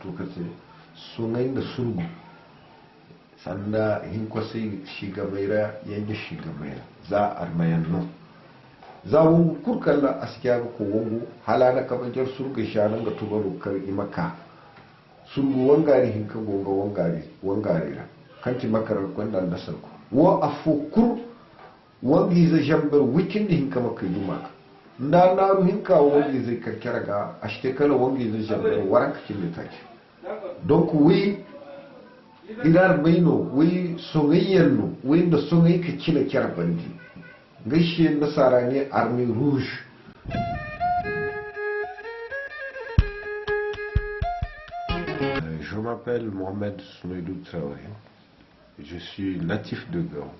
tukate sungai da surgu sanda hinkwasai shiga maira yanke shiga maira za armayan no za wungu kurkalla askiya ko wungu halana kabajar surga shanan ga tubaru kar imaka surgu wangari hinka gonga wangari ra kanti makarar kwandan da sarko wa afukur wangi zai jambar wikin da hinka maka yi maka na naru hinka wangi zai karkara ga a shekara wangi zai jambar waran kakin da take don ku wai idar maino wai soyayyar no wai da soyayya ka kila kyar bandi gaishe nasara ne armée rouge. Je m'appelle Mohamed Soumeydou Traoré. Je suis natif de Gao.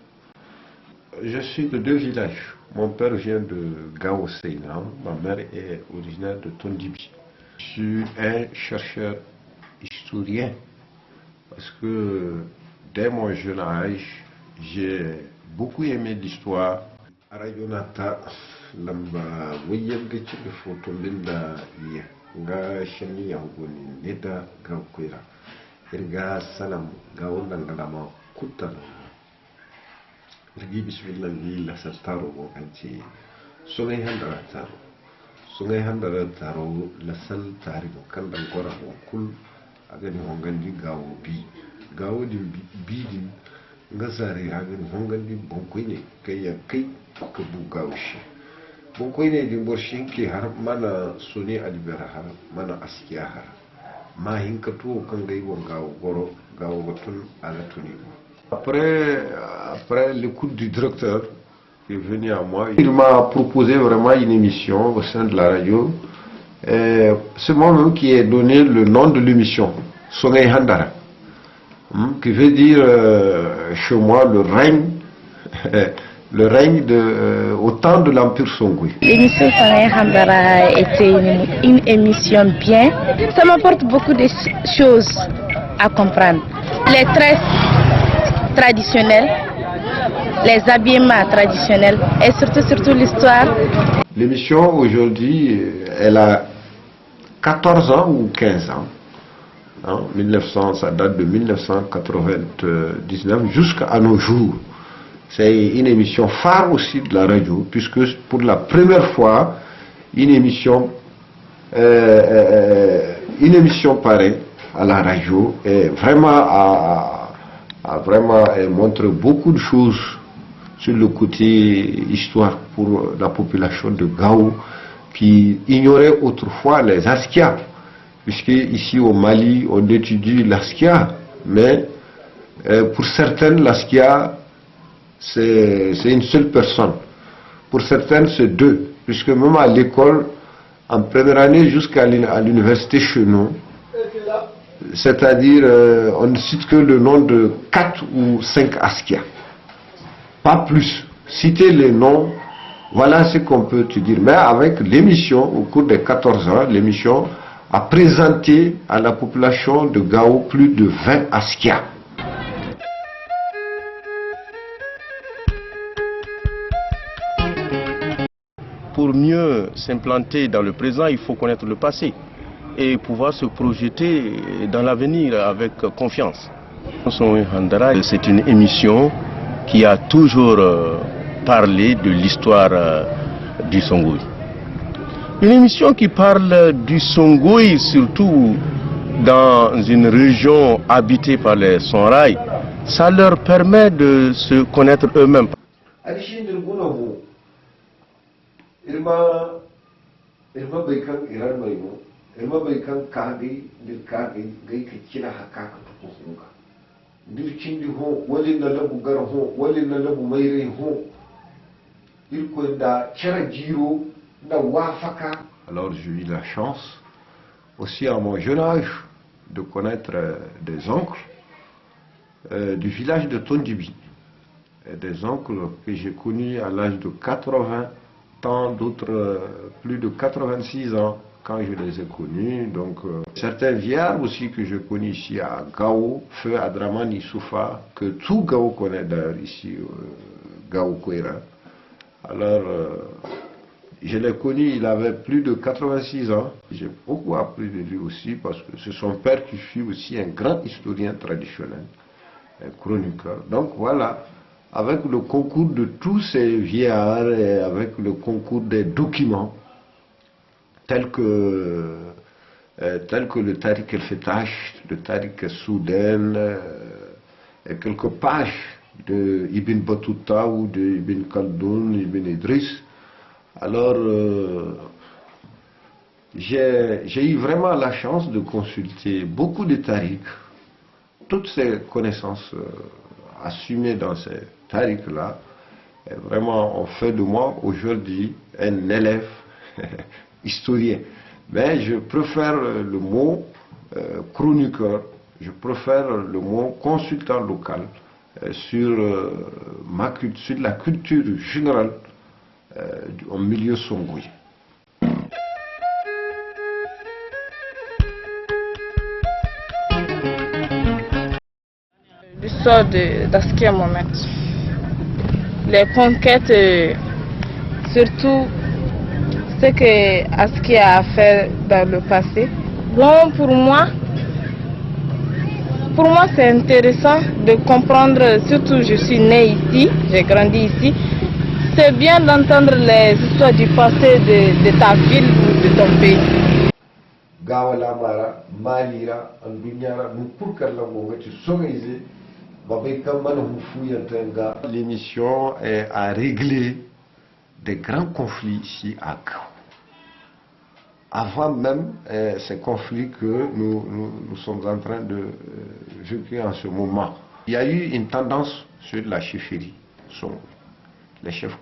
Je suis de deux villages. Mon père vient de Gao Seynan, ma mère est originaire de Tondibi. Je suis un chercheur historien parce que dès mon jeune âge, j'ai beaucoup aimé l'histoire. Arayonata lamba wayel ga ci foto binda ya ga shani ya goni ne da ga kuira irga salam ga wannan galama kutan irgi bismillah ni la sartaro go kanci sungai handara taro la sal taribo kan dan gora ko kul aga ni hongandi gawo din bidin nga zare aga ni hongandi bonkoy ne kai ka buga shi bonkoy ne din borshin ke har mana suni alibera har mana askiya har ma hinka to kan gai gawo goro gawo gotun ala tuni. Après l'écoute du directeur qui est venu à moi, il m'a proposé vraiment une émission au sein de la radio. C'est moi-même qui ai donné le nom de l'émission, Songai Handara, qui veut dire chez moi le règne au temps de l'Empire Songwe. L'émission Songai Handara était une émission bien. Ça m'apporte beaucoup de choses à comprendre. Les tresses traditionnels, les habillements traditionnels et surtout l'histoire. L'émission aujourd'hui, elle a 14 ans ou 15 ans. Ça date de 1999 jusqu'à nos jours. C'est une émission phare aussi de la radio, puisque pour la première fois, une émission pareille à la radio est vraiment elle montre beaucoup de choses sur le côté histoire pour la population de Gao qui ignorait autrefois les Askia, puisque ici au Mali on étudie l'Askia, mais pour certaines l'Askia c'est une seule personne, pour certaines c'est deux, puisque même à l'école en première année jusqu'à l'université chez nous, c'est-à-dire on ne cite que le nom de 4 ou 5 Askia, pas plus. Citer les noms, voilà ce qu'on peut te dire. Mais avec l'émission, au cours des 14 ans, l'émission a présenté à la population de Gao plus de 20 Askia. Pour mieux s'implanter dans le présent, il faut connaître le passé et pouvoir se projeter dans l'avenir avec confiance. C'est une émission qui a toujours parlé de l'histoire du Songhouï. Une émission qui parle du Songhouï, surtout dans une région habitée par les Songhai, ça leur permet de se connaître eux-mêmes. Elma bai kan kage dir kage gai ka kira haka ka tuko hunga dir kindi ho wali na labu gar ho wali na labu maire ho il ko da kira jiro da wafaka. Alors j'ai eu la chance aussi à mon jeune âge de connaître des oncles du village de Tondibi, des oncles que j'ai connus à l'âge de 80 ans, d'autres plus de 86 ans quand je les ai connus. Donc certains vieillards aussi que je connais ici à Gao, Feu Adraman Issoufa, que tout Gao connaît d'ailleurs ici, Gao Kouira. Alors Je l'ai connu, il avait plus de 86 ans. J'ai beaucoup appris de lui aussi parce que c'est son père qui fut aussi un grand historien traditionnel, un chroniqueur. Donc voilà, avec le concours de tous ces vieillards et avec le concours des documents, tels que le Tariq el-Fetash, le Tariq el-Soudan, et quelques pages de Ibn Battuta ou de Ibn Khaldoun, Ibn Idriss. Alors, j'ai eu vraiment la chance de consulter beaucoup de tariqs, toutes ces connaissances assumées dans ces tariqs-là, vraiment ont fait de moi aujourd'hui un élève historien. Mais je préfère le mot chroniqueur, je préfère le mot consultant local sur la culture générale au milieu songoï. L'histoire d'Askia Mohamed. Les conquêtes, surtout ce que Askia a fait dans le passé. Bon, pour moi c'est intéressant de comprendre, surtout je suis née ici, j'ai grandi ici. C'est bien d'entendre les histoires du passé de ta ville ou de ton pays. Gawala mara, malira, andunyara, nupurkala mongati songaize, babeka manhufu yantenga. L'émission a réglé des grands conflits ici à Gao. Avant même ces conflits que nous sommes en train de vivre en ce moment. Il y a eu une tendance sur la chefferie, le chef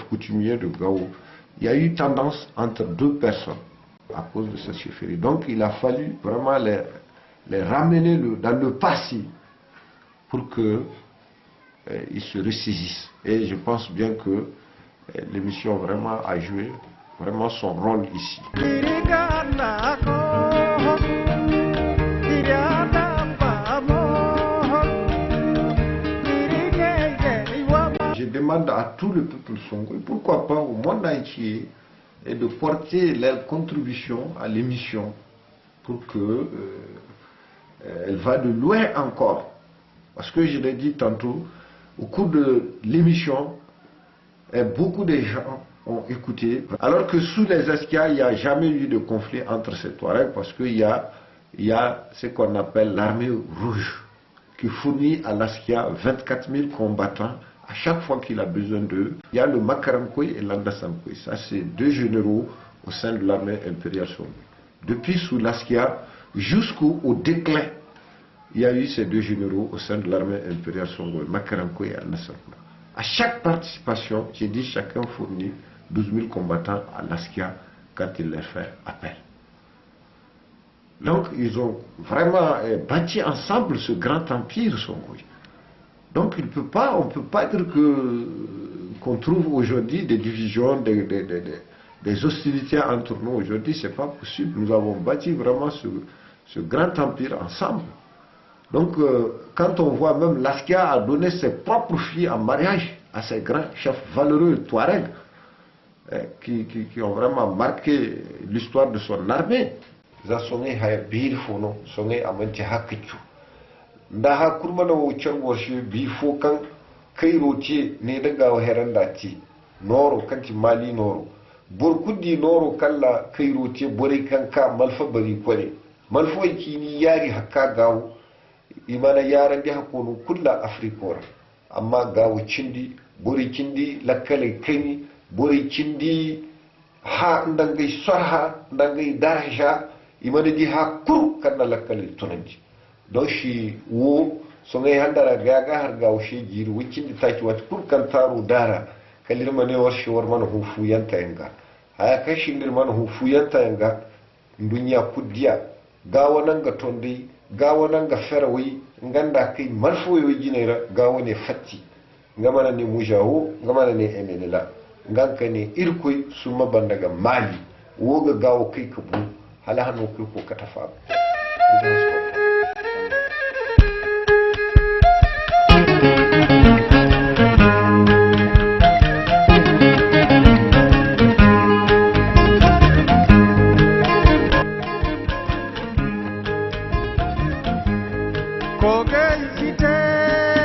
coutumier de Gao. Il y a eu tendance entre deux personnes à cause de cette chefferie. Donc il a fallu vraiment les ramener dans le passé pour qu'ils se ressaisissent. Et je pense bien que l'émission vraiment a joué vraiment son rôle ici. Je demande à tout le peuple songoï, pourquoi pas au monde entier, et de porter leur contribution à l'émission pour que elle va de loin encore. Parce que je l'ai dit tantôt, au cours de l'émission, beaucoup de gens ont écouté. Alors que sous les Askia, il n'y a jamais eu de conflit entre ces Touaregs parce qu'il y a ce qu'on appelle l'armée rouge qui fournit à l'Askia 24 000 combattants à chaque fois qu'il a besoin d'eux. Il y a le Makaramkoy et l'Andasankoy. Ça, c'est deux généraux au sein de l'armée impériale songoï. Depuis sous l'Askia jusqu'au déclin, il y a eu ces deux généraux au sein de l'armée impériale songoï, Makaramkoy et Andasankoy. À chaque participation, j'ai dit chacun fournit 12 000 combattants à l'Askia quand il leur fait appel. Donc ils ont vraiment bâti ensemble ce grand empire songoï. Donc on ne peut pas dire qu'on trouve aujourd'hui des divisions, des hostilités entre nous aujourd'hui, c'est pas possible. Nous avons bâti vraiment ce grand empire ensemble. Donc quand on voit même l'Askia a donné ses propres filles en mariage à ces grands chefs valeureux Touaregs qui ont vraiment marqué l'histoire de son armée. Zasonge haya bir fono songe amanti hakichu ndaha kurmana wo charwoshi bi fo kan kairo ce ne daga heranda ti noro kanti mali noro burkudi noro kalla kairo ce bore kanka malfa bari kware malfo kini yari hakka gawo imana yaran da hakonu kulla afrikora amma gawo cindi bore cindi lakkale kani bore cindi ha ndangai sarha ndangai darja imana di ha kur kanna lakkale tunanji don shi wo so ngai handara gaga har gawo shi jiru wicindi taki wat kur kan taru dara kalir mane warshi war man hufu yanta yanga haya kashi ndir man hufu yanta yanga dunya kudiya gawo nan ga tondi gawo nan ga ferawi nganda kai marfo yo jinera gawo ne fatti ngamana ne mujawo ngamana ne emenela nganka ne irkoy suma bandaga mali woga gawo kai kabu hala hanu kai ko katafa. Koge Kite